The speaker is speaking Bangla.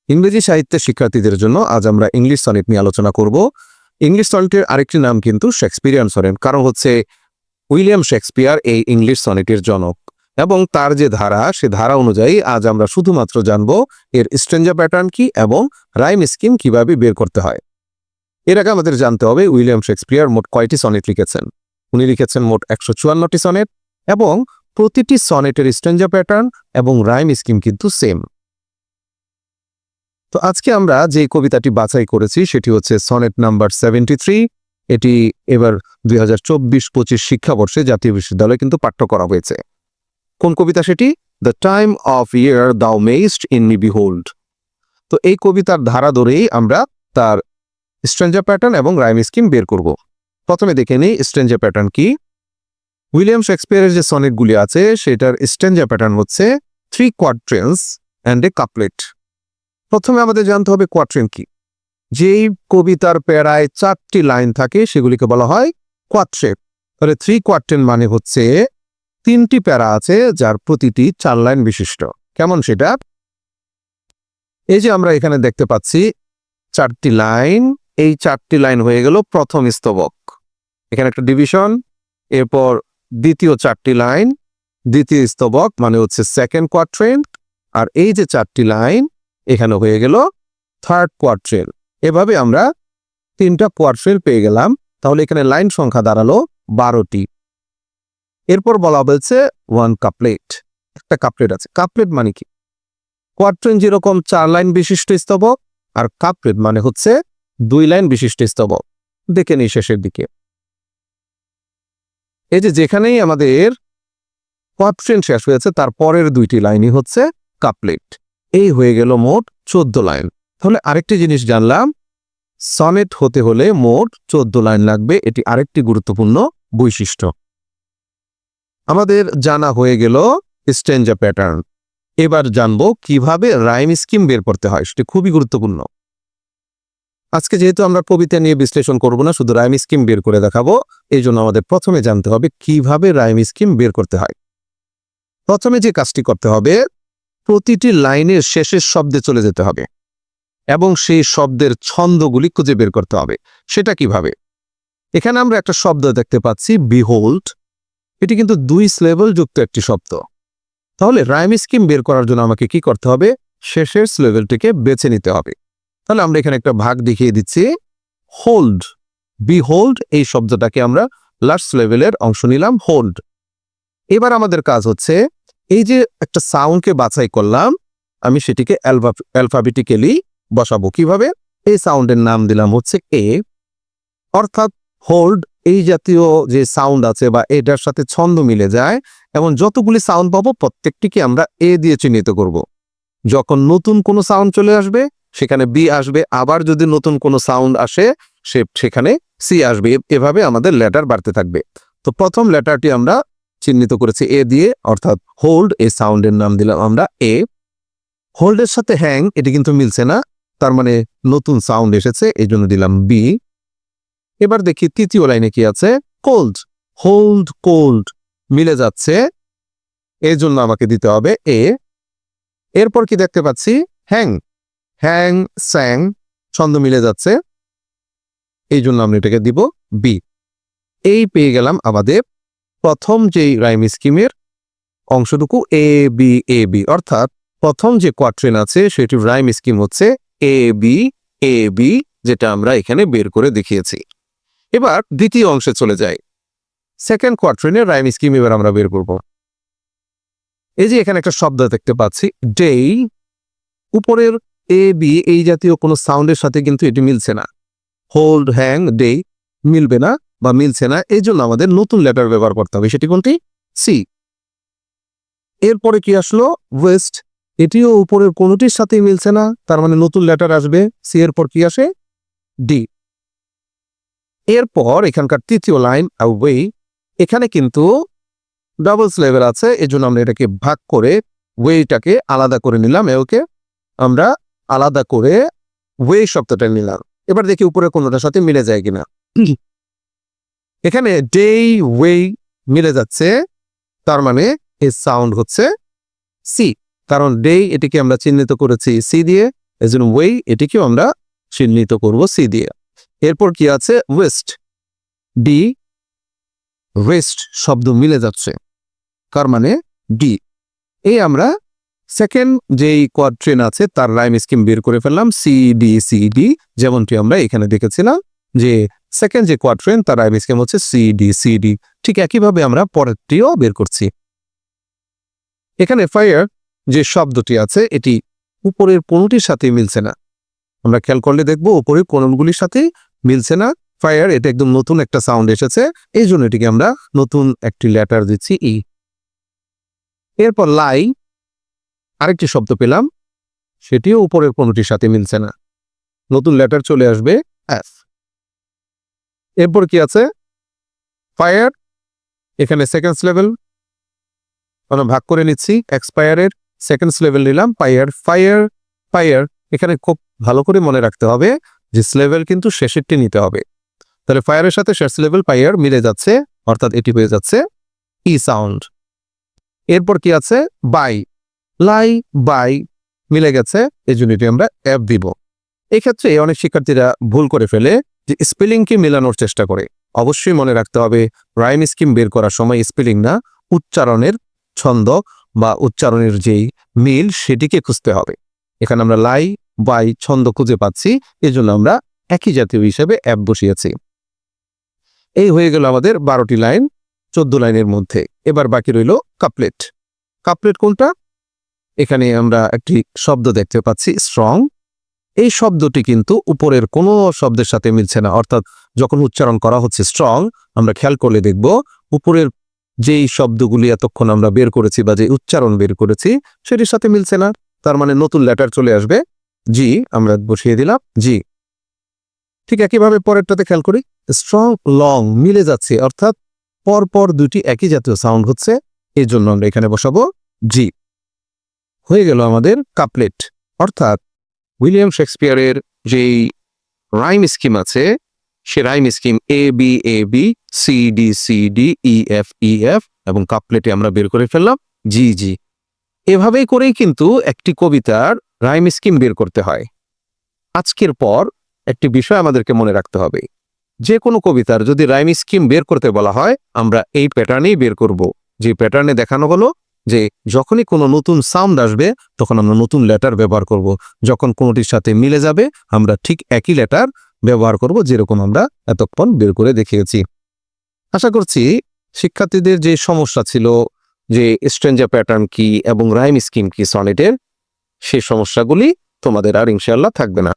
ইংরেজি সাহিত্যের শিক্ষার্থীদের জন্য আজ আমরা ইংলিশ সনেট নিয়ে আলোচনা করব। ইংলিশ সনেটের আরেকটি নাম কিন্তু শেক্সপিয়ারিয়ান সনেট, কারণ হচ্ছে উইলিয়াম শেক্সপিয়ার এই ইংলিশ সনেটের জনক এবং তার যে ধারা, সে ধারা অনুযায়ী আজ আমরা শুধুমাত্র জানব এর স্ট্রেঞ্জা প্যাটার্ন কি এবং রাইম স্কিম কিভাবে বের করতে হয়। এর আগে আমাদের জানতে হবে উইলিয়াম শেক্সপিয়ার মোট কয়টি সনেট লিখেছেন। উনি লিখেছেন মোট 154টি সনেট এবং প্রতিটি সনেটের স্ট্রেঞ্জা প্যাটার্ন এবং রাইম স্কিম কিন্তু সেম। তো আজকে আমরা যে কবিতাটি বাছাই করেছি সেটি হচ্ছে সনেট নাম্বার 73। এটি এবার 2024-25 শিক্ষাবর্ষে জাতীয় বিশ্ববিদ্যালয়ে কিন্তু পাঠ্য করা হয়েছে। কোন কবিতা সেটি? দ্য টাইম অফ ইয়ার দাও মেইস্ট ইন মি বিহোল্ড। তো এই কবিতার ধারা ধরেই আমরা তার স্ট্রেঞ্জা প্যাটার্ন এবং রাইম স্কিম বের করব। প্রথমে দেখে নিই স্ট্রেঞ্জা প্যাটার্ন কি। উইলিয়াম শেক্সপিয়ারের যে সনেটগুলি আছে সেটার স্ট্রেঞ্জা প্যাটার্ন হচ্ছে 3 কোয়াট্রেন্স অ্যান্ড এ কাপলেট। প্রথমে আমাদের জানতে হবে কোয়াট্রেন কি। যেই কবিতার প্যারায় 4টি লাইন থাকে সেগুলিকে বলা হয় কোয়াট্রেন। তাহলে 3 কোয়াট্রেন মানে হচ্ছে 3টি প্যারা আছে যার প্রতিটি 4 লাইন বিশিষ্ট। কেমন সেটা? এই যে আমরা এখানে দেখতে পাচ্ছি 4টি লাইন, এই 4টি লাইন হয়ে গেল প্রথম স্তবক। এখানে একটা ডিভিশন, এরপর দ্বিতীয় 4টি লাইন, দ্বিতীয় স্তবক মানে হচ্ছে সেকেন্ড কোয়াট্রেন, আর এই যে 4টি লাইন এখানে হয়ে গেল থার্ড কোয়াট্রেন। এভাবে আমরা 3টা কোয়াট্রেন পেয়ে গেলাম। তাহলে এখানে লাইন সংখ্যা দাঁড়ালো 12টি। এরপর বলা হয়েছে 1 কাপলেট, একটা কাপলেট আছে। কাপলেট মানে কি? কোয়াট্রেন যেরকম 4 লাইন বিশিষ্ট স্তবক, আর কাপলেট মানে হচ্ছে 2 লাইন বিশিষ্ট স্তবক। দেখে নিই শেষের দিকে, এই যে যেখানেই আমাদের কোয়াট্রেন শেষ হয়েছে তার পরের 2টি লাইনই হচ্ছে কাপলেট। এই হয়ে গেল মোট 14 লাইন। তাহলে আরেকটি জিনিস জানলাম, সনেট হতে হলে মোট 14 লাইন লাগবে। এটি আরেকটি গুরুত্বপূর্ণ বৈশিষ্ট্য। আমাদের জানা হয়ে গেল স্ট্রেঞ্জা প্যাটার্ন। এবার জানবো কিভাবে রাইম স্কিম বের করতে হয়, সেটি খুবই গুরুত্বপূর্ণ। আজকে যেহেতু আমরা কবিতা নিয়ে বিশ্লেষণ করব না, শুধু রাইম স্কিম বের করে দেখাবো, এই জন্য আমাদের প্রথমে জানতে হবে কিভাবে রাইম স্কিম বের করতে হয়। প্রথমে যে কাজটি করতে হবে, প্রতিটি লাইনের শেষের শব্দে চলে যেতে হবে এবং সেই শব্দের ছন্দগুলি খুঁজে বের করতে হবে। সেটা কিভাবে? এখানে আমরা একটা শব্দ দেখতে পাচ্ছি বিহোল্ড। এটি কিন্তু 2 সিলেবল যুক্ত একটি শব্দ। তাহলে রাইম স্কিম বের করার জন্য আমাকে কি করতে হবে? শেষের সিলেবলটিকে বেছে নিতে হবে। তাহলে আমরা এখানে একটা ভাগ দেখিয়ে দিচ্ছি। হোল্ড, বিহোল্ড এই শব্দটাকে আমরা লাস্ট সিলেবলের অংশ নিলাম, হোল্ড। এবার আমাদের কাজ হচ্ছে এই যে একটা সাউন্ডকে বাছাই করলাম, আমি সেটিকে অ্যালফাবেটিক্যালি বসাবো। কিভাবে? এই সাউন্ডের নাম দিলাম হচ্ছে এ। অর্থাৎ হোল্ড এই জাতীয় যে সাউন্ড আছে বা এটার সাথে ছন্দ মিলে যায় এবং যতগুলি সাউন্ড পাবো প্রত্যেকটিকে আমরা এ দিয়ে চিহ্নিত করব। যখন নতুন কোনো সাউন্ড চলে আসবে সেখানে বি আসবে, আবার যদি নতুন কোনো সাউন্ড আসে সেখানে সি আসবে। এভাবে আমাদের লেটার বাড়তে থাকবে। তো প্রথম লেটারটি আমরা চিহ্নিত করেছি এ দিয়ে, অর্থাৎ হোল্ড। এই সাউন্ডের নাম দিলাম আমরা এ। হোল্ডের সাথে হ্যাং এটি কিন্তু মিলছে না, তার মানে নতুন সাউন্ড এসেছে, এই জন্য দিলাম বি। এবার দেখি তৃতীয় লাইনে কি আছে, কোল্ড। হোল্ড কোল্ড মিলে যাচ্ছে, এই জন্য আমাকে দিতে হবে এ। এরপর কি দেখতে পাচ্ছি, হ্যাং, হ্যাং স্যাং ছন্দ মিলে যাচ্ছে, এই জন্য আমরা এটাকে দিব বি। এই পেয়ে গেলাম আমাদের প্রথম যেই রাইম স্কিমের অংশটুকু এ বি এ বি। অর্থাৎ প্রথম যে কোয়াট্রেন আছে সেটির রাইম স্কিম হচ্ছে এ বি, যেটা আমরা এখানে বের করে দেখিয়েছি। এবার দ্বিতীয় অংশে চলে যাই। সেকেন্ড কোয়াট্রেনের রাইম স্কিম এবার আমরা বের করব। এই যে এখানে একটা শব্দ দেখতে পাচ্ছি ডেই, উপরের এ বি এই জাতীয় কোনো সাউন্ডের সাথে কিন্তু এটি মিলছে না। হোল্ড, হ্যাং, ডেই মিলবে না বা মিলছে না, এই জন্য আমাদের নতুন লেটার ব্যবহার করতে হবে। সেটি কোনটি? সি। এরপরে কি আসলো? ওয়েস্ট, এটিও উপরের কোনোটির সাথেই মিলছে না, তার মানে নতুন লেটার আসবে। সি এর পর কি আসে? ডি। এরপর এখানকার তৃতীয় লাইন ওয়ে, এখানে কিন্তু ডাবল সিলেবল আছে, এই জন্য আমরা এটাকে ভাগ করে ওয়েটাকে আলাদা করে নিলাম। এওকে আমরা আলাদা করে ওয়ে শব্দটা নিলাম। এবার দেখি উপরে কোনোটার সাথে মিলে যায় কিনা। এখানে ডে ওয়ে মিলে যাচ্ছে, তার মানে এর সাউন্ড হচ্ছে সি, কারণ ডে এটিকে আমরা চিহ্নিত করেছি সি দিয়ে, এজন্য ওয়ে এটিকেও আমরা চিহ্নিত করব সি দিয়ে। এরপর কি আছে ওয়েস্ট, ডি, ওয়েস্ট শব্দ মিলে যাচ্ছে, তার মানে ডি। এই আমরা সেকেন্ড যেই কোয়াড্রেন্ট আছে তার রাইম স্কিম বের করে ফেললাম, সি ডি সি ডি, যেমনটি আমরা এখানে দেখেছিলাম যে সেকেন্ড যে কোয়াড্রেন্ট তার রাইম স্কিম হচ্ছে সি ডি সি ডি। ঠিক একইভাবে আমরা পরেরটিও বের করছি। এখানে ফায়ার যে শব্দটি আছে এটি উপরের কোনটির সাথে মিলছে না, আমরা খেয়াল করলে দেখবো উপরের কোনগুলির সাথে মিলছে না। ফায়ার এটা একদম নতুন একটা সাউন্ড এসেছে, এই জন্য এটিকে আমরা নতুন একটি লেটার দিচ্ছি ই। এরপর লাই, আরেকটি শব্দ পেলাম, সেটিও উপরের কোনটির সাথে মিলছে না, নতুন লেটার চলে আসবে এফ। এরপর কি আছে ফায়ার, এখানে সেকেন্ড লেভেল আমরা ভাগ করে নিচ্ছি, এক্সপায়ারের সেকেন্ড লেভেল নিলাম ফায়ার। ফায়ার ফায়ার এখানে খুব ভালো করে মনে রাখতে হবে যে লেভেল কিন্তু শেষেরটি নিতে হবে, তাহলে ফায়ারের সাথে শেষ লেভেল ফায়ার মিলে যাচ্ছে, অর্থাৎ এটি হয়ে যাচ্ছে ই সাউন্ড। এরপর কি আছে বাই, লাই বাই মিলে গেছে, এই জন্য এটি আমরা এফ দিব। এক্ষেত্রে অনেক শিক্ষার্থীরা ভুল করে ফেলে যে স্পেলিংকে মেলানোর চেষ্টা করে। অবশ্যই মনে রাখতে হবে রাইম স্কিম বের করার সময় স্পেলিং না, উচ্চারণের ছন্দ বা উচ্চারণের যেই মিল সেটিকে খুঁজতে হবে। এখানে আমরা লাই বাই ছন্দ খুঁজে পাচ্ছি, এই জন্য আমরা একই জাতীয় হিসেবে অ্যাপ বসিয়েছি। এই হয়ে গেল আমাদের 12টি লাইন 14 লাইনের মধ্যে। এবার বাকি রইল কাপলেট। কাপলেট কোনটা? এখানে আমরা একটি শব্দ দেখতে পাচ্ছি স্ট্রং। এই শব্দটি কিন্তু উপরের কোনো শব্দের সাথে মিলছে না, অর্থাৎ যখন উচ্চারণ করা হচ্ছে স্ট্রং, আমরা খেয়াল করলে দেখব উপরের যেই শব্দগুলি এতক্ষণ আমরা বের করেছি বা যে উচ্চারণ বের করেছি সেটির সাথে মিলছে না, তার মানে নতুন লেটার চলে আসবে জি, আমরা বসিয়ে দিলাম জি। ঠিক একইভাবে পরেরটাতে খেয়াল করি, স্ট্রং লং মিলে যাচ্ছে, অর্থাৎ পরপর দুটি একই জাতীয় সাউন্ড হচ্ছে, এই জন্য আমরা এখানে বসাবো জি। হয়ে গেল আমাদের কাপলেট, অর্থাৎ উইলিয়াম শেক্সপিয়ারের যেই রাইম স্কিম আছে সে rhyme scheme A B C D E F এবং কাপলেটে আমরা বের করে ফেললাম জি জি। এভাবেই করেই কিন্তু একটি কবিতার রাইম স্কিম বের করতে হয়। আজকের পর একটি বিষয় আমাদেরকে মনে রাখতে হবে, যে কোনো কবিতার যদি রাইম স্কিম বের করতে বলা হয় আমরা এই প্যাটার্নেই বের করব, যে প্যাটার্নে দেখানো হলো যে যখনই কোনো নতুন সাউন্ড আসবে তখন আমরা নতুন লেটার ব্যবহার করব, যখন কোনোটির সাথে মিলে যাবে আমরা ঠিক একই লেটার ব্যবহার করব, যেরকম আমরা এতক্ষণ বের করে দেখিয়েছি। আশা করছি শিক্ষার্থীদের যে সমস্যা ছিল যে স্ট্রেঞ্জার প্যাটার্ন কি এবং রাইম স্কিম কি সনেটের, সেই সমস্যাগুলি তোমাদের আর ইনশাআল্লাহ থাকবে না।